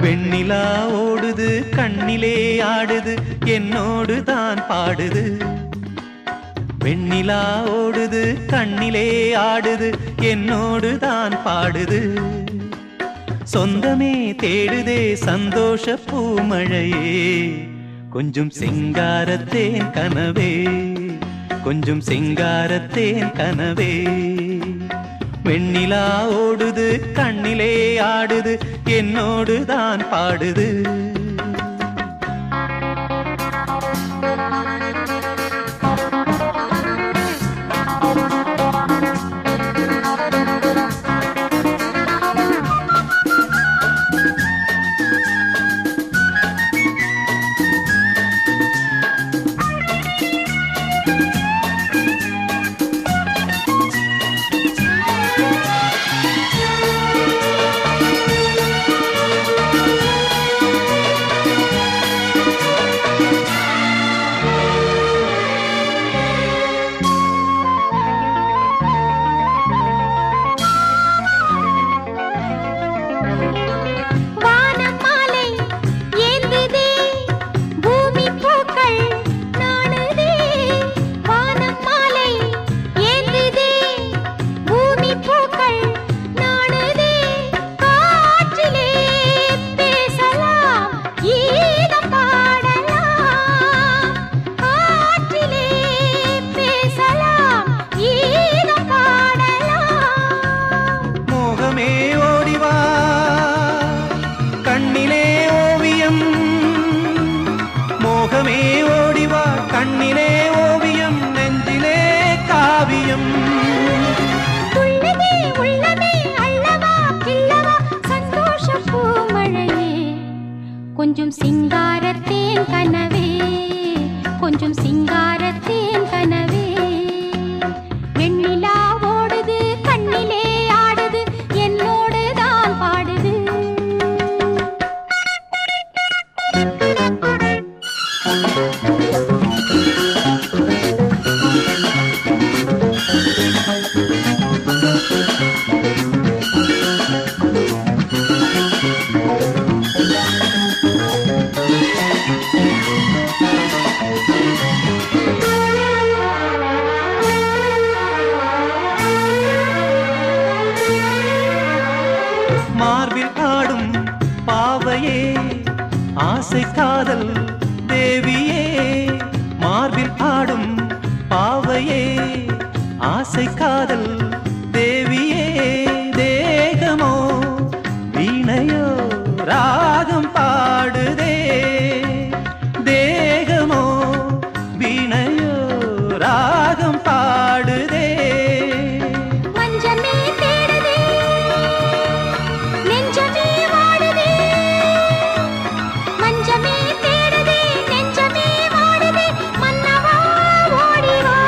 வெண்ணிலா ஓடுது கண்ணிலே ஆடுது என்னோடு தான் பாடுது. வெண்ணிலா ஓடுது கண்ணிலே ஆடுது என்னோடு தான் பாடுது. சொந்தமே தேடுதே சந்தோஷ பூமழையே, கொஞ்சம் சிங்காரத்தேன் கனவே, கொஞ்சம் சிங்காரத்தேன் கனவே. வெண்ணிலா ஓடுது கண்ணிலே ஆடுது என்னோடு தான் பாடுது. மோகமே ஓடிவா கண்ணிலே ஓவியம் நெஞ்சிலே காவியம். உள்ளதே உள்ளமே அல்லவா கிள்ளவா சந்தோஷ பூமழையே, கொஞ்சம் சிங்காரத்தேன் கனவே, கொஞ்சம் சிங்காரத்தேன் கனவே. வெண்ணிலா ஓடுது கண்ணிலே ஆடுது என்னோடு தான் பாடுது. மார்பில் ஆடும் பாவையே ஆசை காதல் தேவியே, மார்பில் ஆடும் பாவையே ஆசை காதல் தேவியே. தேகமோ வீணையோ ராகம் பாடுதே, தேகமோ வீணையோ ராகம் பாடுதே. மஞ்சமே தேடுதே நெஞ்சமே வாடுதே, மஞ்சமே தேடுதே நெஞ்சமே வாடுதே, மன்னவா ஓடிவா.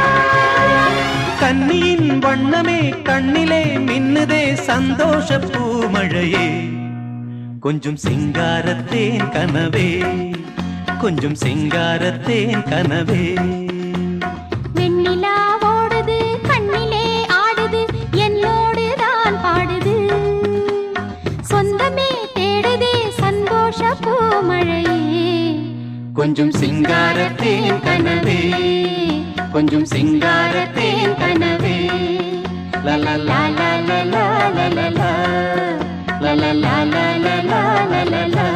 கண்ணியின் வண்ணமே கண்ணிலே மின்னுதே சந்தோஷ பூமழையே, கொஞ்சம் சிங்காரத்தேன் கனவே, கொஞ்சம் சிங்காரத்தேன் கனவே. வெண்ணிலா ஓடுது கண்ணிலே ஆடுது என்னோடு தான் பாடுது. சொந்தமே தேடுதே சந்தோஷ பூமழையே, கொஞ்சம் சிங்காரத்தேன் கனவே, கொஞ்சம் சிங்காரத்தேன் கனவே. லா லா லா லா லா லா லா லா லா லா லா லா லா லா லா லா.